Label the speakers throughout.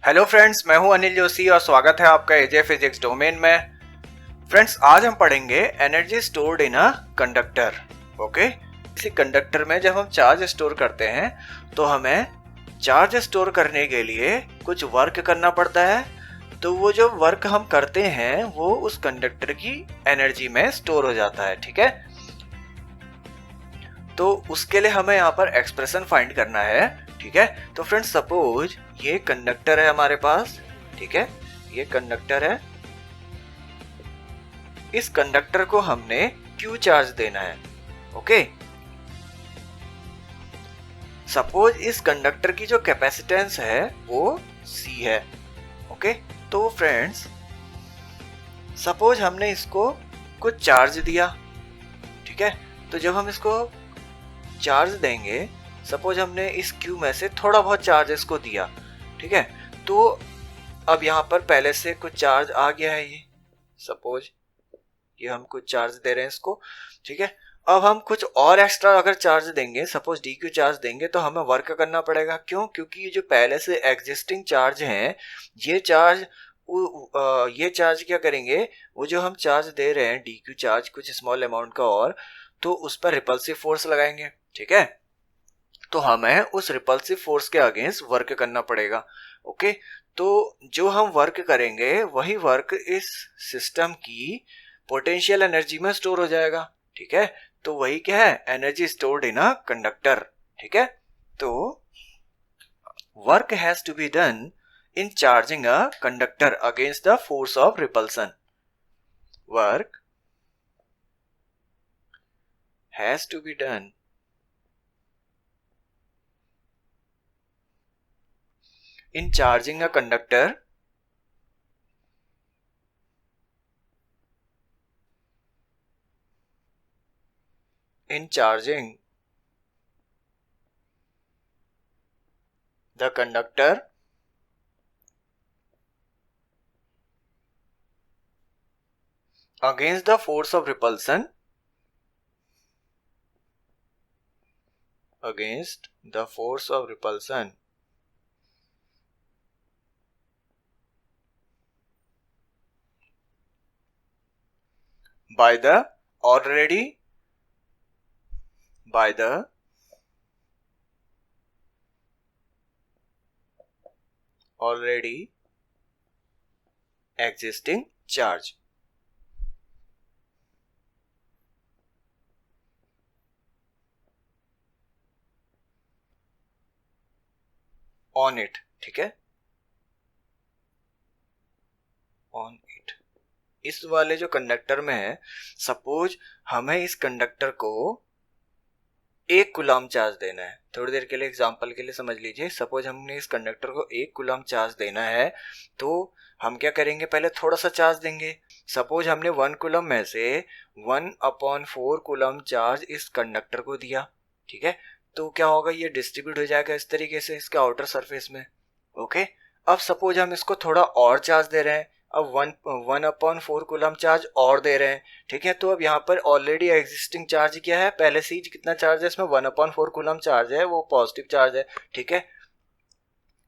Speaker 1: Hello friends, मैं हूं अनिल जोशी और स्वागत है आपका एजे फिजिक्स डोमेन में। फ्रेंड्स, आज हम पढ़ेंगे energy stored in a conductor. Okay, इसी कंडक्टर में जब हम चार्ज स्टोर करते हैं तो हमें चार्ज स्टोर करने के लिए कुछ वर्क करना पड़ता है। तो वो जो वर्क हम करते हैं वो उस कंडक्टर की एनर्जी में स्टोर हो जाता है। ठीक है, तो उसके लिए हमें यहाँ पर एक्सप्रेशन फाइंड करना है। ठीक है, तो फ्रेंड्स सपोज ये कंडक्टर है हमारे पास। ठीक है, ये कंडक्टर है। इस कंडक्टर को हमने क्यू चार्ज देना है। ओके, सपोज इस कंडक्टर की जो कैपेसिटेंस है वो सी है। ओके, तो फ्रेंड्स सपोज हमने इसको कुछ चार्ज दिया। ठीक है, तो जब हम इसको चार्ज देंगे, सपोज हमने इस क्यू में से थोड़ा बहुत चार्ज इसको दिया। ठीक है, तो अब यहाँ पर पहले से कुछ चार्ज आ गया है। ये सपोज ये हम कुछ चार्ज दे रहे हैं इसको। ठीक है, अब हम कुछ और एक्स्ट्रा अगर चार्ज देंगे, सपोज डी क्यू चार्ज देंगे, तो हमें वर्क करना पड़ेगा। क्यों? क्योंकि ये जो पहले से एग्जिस्टिंग चार्ज हैं, ये चार्ज ये चार्ज क्या करेंगे, वो जो हम चार्ज दे रहे हैं डी क्यू चार्ज कुछ स्मॉल अमाउंट का, और तो उस पर रिपल्सिव फोर्स लगाएंगे। ठीक है, तो हमें उस रिपल्सिव फोर्स के अगेंस्ट वर्क करना पड़ेगा। ओके, तो जो हम वर्क करेंगे वही वर्क इस सिस्टम की पोटेंशियल एनर्जी में स्टोर हो जाएगा। ठीक है, तो वही क्या है, energy stored in a conductor. ठीक है, तो work has to be done in charging a conductor against the force of repulsion. Work has to be done in charging a conductor in charging the conductor against the force of repulsion against the force of repulsion by the already by the already existing charge on it। ठीक है, on it इस वाले जो conductor में है, suppose हमें इस conductor को 1 कूलम चार्ज देना है। थोड़ी देर के लिए एग्जांपल के लिए समझ लीजिए, सपोज हमने इस कंडक्टर को 1 कूलम चार्ज देना है, तो हम क्या करेंगे, पहले थोड़ा सा चार्ज देंगे। सपोज हमने 1 कूलम में से 1/4 कूलम चार्ज इस कंडक्टर को दिया। ठीक है, तो क्या होगा, ये डिस्ट्रीब्यूट हो जाएगा इस तरीके से इसके आउटर सरफेस में। ओके, अब सपोज हम इसको थोड़ा और चार्ज दे रहे हैं, अब 1/4 कूलम चार्ज और दे रहे हैं। ठीक है, तो अब यहाँ पर ऑलरेडी एग्जिस्टिंग चार्ज क्या है, पहले से ही कितना चार्ज है इसमें, 1/4 कूलम चार्ज है, वो पॉजिटिव चार्ज है। ठीक है,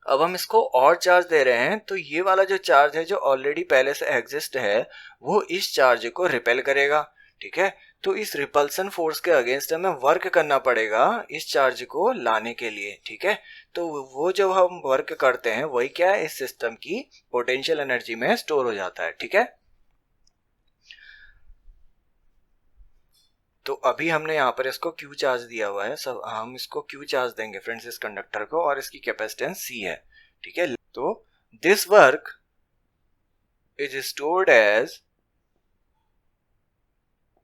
Speaker 1: अब हम इसको और चार्ज दे रहे हैं, तो ये वाला जो चार्ज है जो ऑलरेडी पहले से एग्जिस्ट है, वो इस चार्ज को रिपेल करेगा। ठीक है, तो इस रिपल्सन फोर्स के अगेंस्ट हमें वर्क करना पड़ेगा इस चार्ज को लाने के लिए। ठीक है, तो वो जब हम वर्क करते हैं वही क्या है, इस सिस्टम की पोटेंशियल एनर्जी में स्टोर हो जाता है। ठीक है, तो अभी हमने यहाँ पर इसको क्यू चार्ज दिया हुआ है, सब हम इसको क्यू चार्ज देंगे फ्रेंड्स इस कंडक्टर को, और इसकी कैपेसिटेंस सी है। ठीक है, तो this work is stored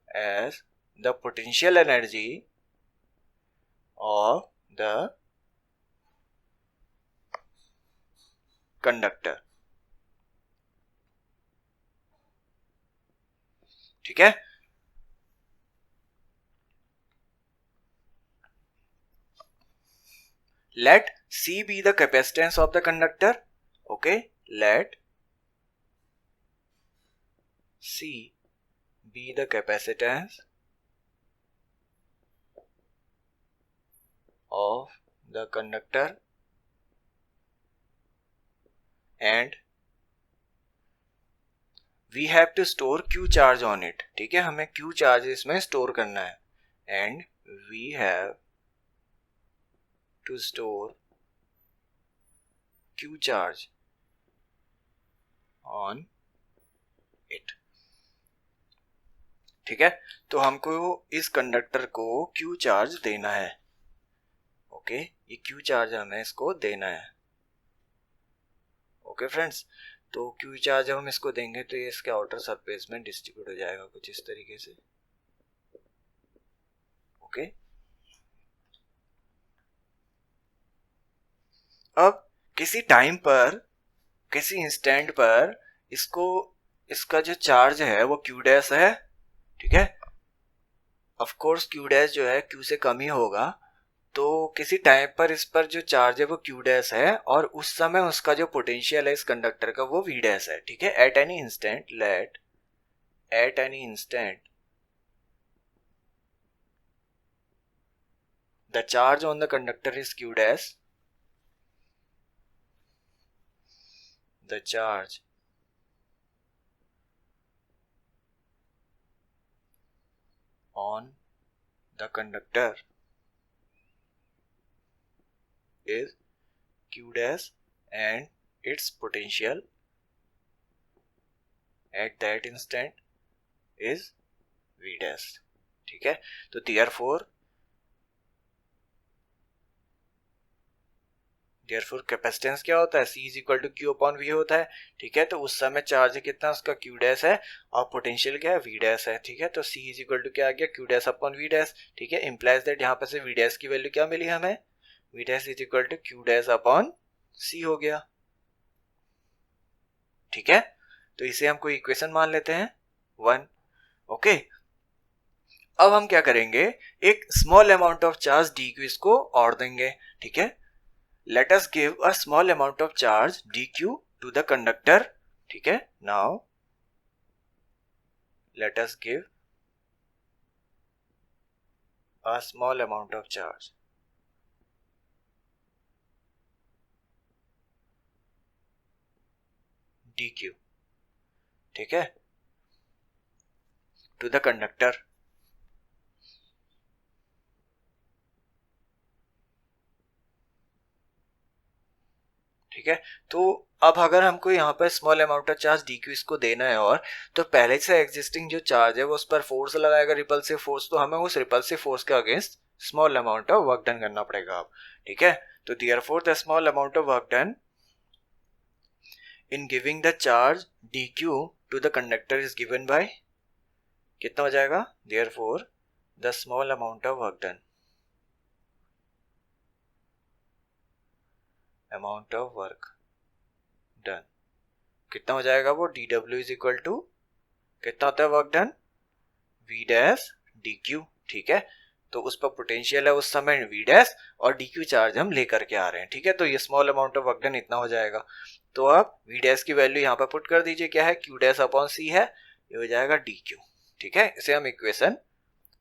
Speaker 1: as the potential energy of the conductor। ठीक है, let C be the capacitance of the conductor। okay, let C be the capacitance of the conductor and we have to store Q charge on it, ठीक है, हमें Q charge इसमें store करना है, and we have to store Q charge on it, ठीक है। तो हमको इस कंडक्टर को Q चार्ज देना है, ओके, ये Q चार्ज हमें इसको देना है, ओके फ्रेंड्स। तो Q चार्ज जब हम इसको देंगे तो ये इसके आउटर सरफेस में डिस्ट्रीब्यूट हो जाएगा कुछ इस तरीके से, ओके। अब किसी टाइम पर, किसी इंस्टेंट पर इसको, इसका जो चार्ज है वो Q डैश है, ठीक है। ऑफ कोर्स Q डैश जो है Q से कम ही होगा, तो किसी टाइम पर इस पर जो चार्ज है वो Q डैश है, और उस समय उसका जो पोटेंशियल है इस कंडक्टर का वो V डैश है, ठीक है। At any instant, let at any instant the charge on the conductor is Q dash, the charge on the conductor is Q dash and its potential at that instant is V dash, ठीक है। तो therefore capacitance क्या होता है, C is equal to Q upon V होता है, ठीक है। तो उस समय चार्ज कितना उसका Q डैश है और पोटेंशियल क्या है V डैश है, ठीक है। तो C इज इक्वल टू क्या आ गया, Q dash upon V dash, ठीक है। इंप्लाइज दैट यहाँ पर से V डैश की वैल्यू क्या मिली हमें, V dash is equal to Q dash upon C हो गया, ठीक है। तो इसे हम कोई इक्वेशन मान लेते हैं 1, ओके। अब हम क्या करेंगे, एक small amount of charge dq इसको और देंगे, ठीक है। Let us give a small amount of charge dq to the conductor, ठीक है। Now let us give a small amount of charge dq, ठीक है, to the conductor, ठीक है। तो अब अगर हमको यहाँ पर small amount of charge dq इसको देना है, और तो पहले से एग्जिस्टिंग जो चार्ज है वो उस पर फोर्स लगाएगा, रिपल्सिव फोर्स, तो हमें उस रिपल्सिव फोर्स के against small amount of work done करना पड़ेगा अब, ठीक है। तो therefore the small amount of work done in giving the charge dq to the conductor is given by, कितना हो जाएगा, therefore the small amount of work done, amount of work done कितना हो जाएगा, वो dw इज इक्वल टू कितना होता है work done, v dash dq, ठीक है। तो उस पर पोटेंशियल है उस समय v डैश और dq चार्ज हम लेकर के आ रहे हैं, ठीक है। तो ये small amount of work done इतना हो जाएगा। तो आप v डैश की वैल्यू यहाँ पर पुट कर दीजिए, क्या है, q डैश अपॉन c है, ये हो जाएगा dq, ठीक है। इसे हम इक्वेशन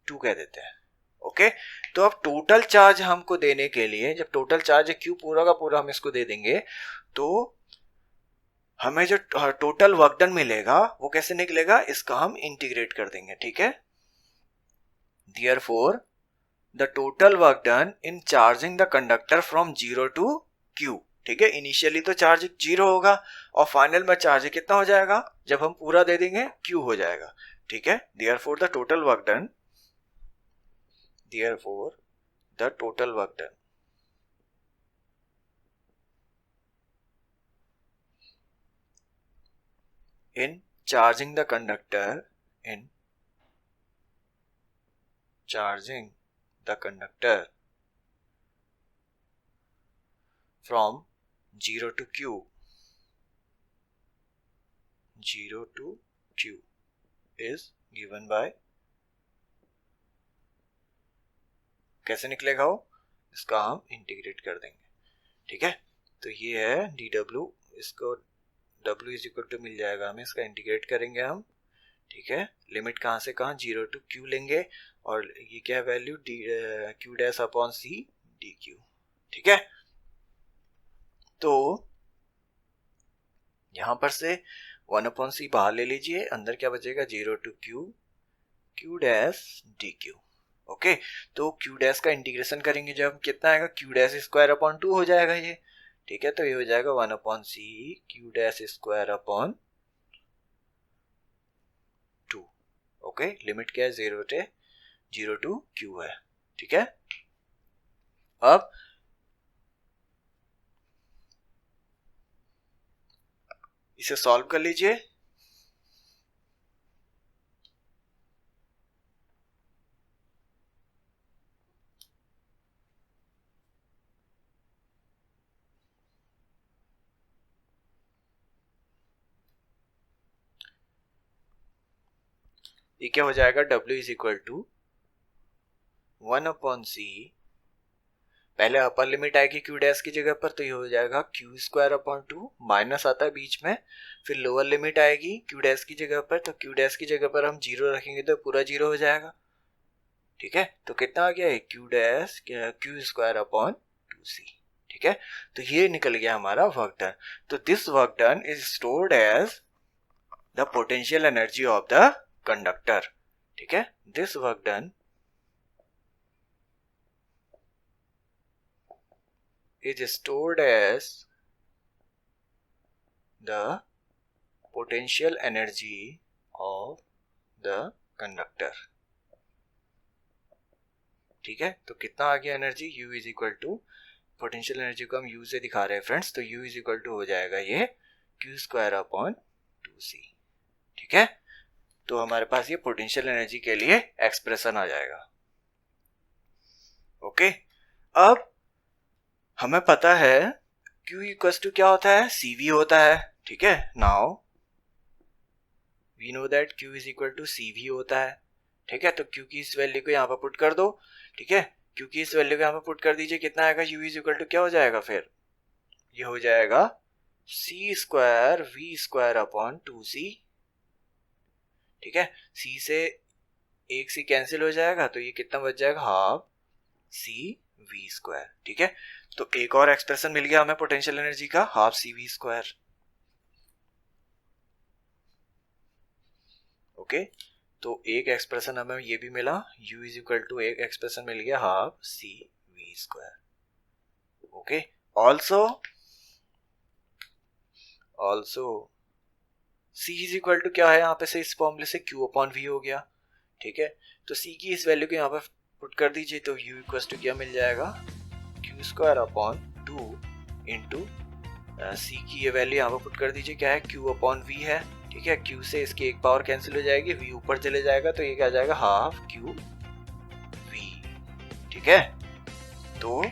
Speaker 1: 2 कह देते हैं, ओके। तो अब टोटल चार्ज हमको देने के लिए, जब टोटल चार्ज q पूरा का पूरा हम इसको दे देंगे, तो हमें जो टोटल वर्क डन मिलेगा वो कैसे निकलेगा, इसका हम इंटीग्रेट कर देंगे, ठीक है। Therefore the total work done in charging the conductor from 0 to Q, ठीक है। इनिशियली तो चार्ज 0 होगा और फाइनल में चार्ज कितना हो जाएगा, जब हम पूरा दे देंगे Q हो जाएगा, ठीक है। Therefore the total work done, therefore the total work done in charging the conductor, in charging the conductor from 0 to Q, 0 to Q is given by, कैसे निकलेगा वो, इसका हम इंटीग्रेट कर देंगे, ठीक है। तो ये है dw, इसको w इज इक्वल टू मिल जाएगा हमें, इसका इंटीग्रेट करेंगे हम, ठीक है। लिमिट कहाँ से कहाँ, 0 to Q लेंगे, और ये क्या है value, q dash upon c dq, ठीक है। तो यहाँ पर से 1/c बाहर ले लीजिए, अंदर क्या बचेगा 0 to q dash dq। Okay, तो q डैश का इंटीग्रेशन करेंगे जब कितना आएगा, q डैश स्क्वायर अपॉन 2 हो जाएगा ये। ठीक है, तो ये हो जाएगा 1/c q dash square upon 2। Okay, limit क्या है 0 to q है। ठीक है, अब इसे सॉल्व कर लीजिए। ये क्या हो जाएगा, W is equal to 1/c, पहले अपर लिमिट आएगी q डैश की जगह पर, तो ये हो जाएगा q स्क्वायर अपॉन 2, माइनस आता है बीच में, फिर लोअर लिमिट आएगी q डैश की जगह पर, तो q डैश की जगह पर हम 0 रखेंगे तो पूरा 0 हो जाएगा। ठीक है, तो कितना आ गया है q dash q square upon 2c। ठीक है, तो ये निकल गया हमारा वर्क डन। तो this work done is stored as the potential energy of the conductor. ठीक है, this work done is stored as the potential energy of the conductor। ठीक है, तो कितना आ गया energy, U is equal to, potential energy को हम U से दिखा रहे हैं फ्रेंड्स, तो U इज इक्वल टू हो जाएगा ये q स्क्वायर अपॉन 2c। ठीक है, तो हमारे पास ये पोटेंशियल एनर्जी के लिए एक्सप्रेशन आ जाएगा। ओके, अब हमें पता है Q इक्वल्स टू क्या होता है, CV होता है। ठीक है, now we know that Q is equal to CV होता है। ठीक है, तो Q की इस वैल्यू को यहाँ पर पुट कर दो। ठीक है, Q की इस वैल्यू को यहाँ पर पुट कर दीजिए, कितना आएगा, U इज इक्वल टू क्या हो जाएगा, फिर ये हो जाएगा C square V square upon 2C। ठीक है, C से एक C कैंसिल हो जाएगा, तो ये कितना बच जाएगा, हाफ CV स्क्वायर। ठीक है, तो एक और एक्सप्रेशन मिल गया हमें पोटेंशियल एनर्जी का, हाफ CV स्क्वायर। ओके, तो एक एक्सप्रेशन हमें ये भी मिला, U इज इक्वल टू एक एक्सप्रेशन मिल गया half CV square. Okay, also C is equal to क्या है, यहाँ पे से इस फॉर्मूले से Q अपॉन V हो गया। ठीक है, तो C की इस वैल्यू को यहाँ पर पुट कर दीजिए, तो U इक्वल टू क्या मिल जाएगा, Q square upon 2 into C की ये वैल्यू यहाँ पर पुट कर दीजिए, क्या है, Q अपॉन V है। ठीक है, Q से इसकी एक पावर कैंसिल हो जाएगी, V ऊपर चले जाएगा, तो ये क्या जाएगा, हाफ QV। ठीक है, तो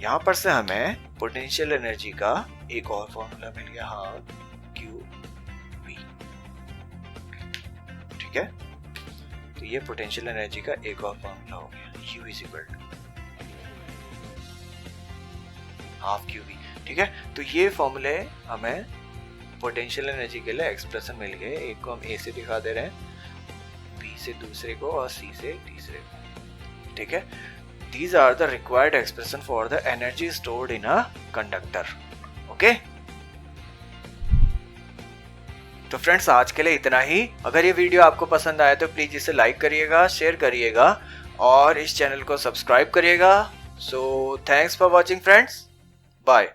Speaker 1: यहाँ पर से हमें पोटेंशियल एनर्जी का एक और फॉर्मूला मिल गया, हाफ QV। ठीक है, तो ये पोटेंशियल एनर्जी का एक और फॉर्मूला हो गया, U is equal to half QV। ठीक है, तो ये फॉर्मूले हमें पोटेंशियल एनर्जी के लिए एक्सप्रेशन मिल गए। एक को हम A से दिखा दे रहे हैं, B से दूसरे को और C से तीसरे को। ठीक है, these are the required expression for the energy stored in a conductor। Okay, तो फ्रेंड्स आज के लिए इतना ही। अगर ये वीडियो आपको पसंद आए तो प्लीज इसे लाइक करिएगा, शेयर करिएगा और इस चैनल को सब्सक्राइब करिएगा। So thanks for watching friends, bye.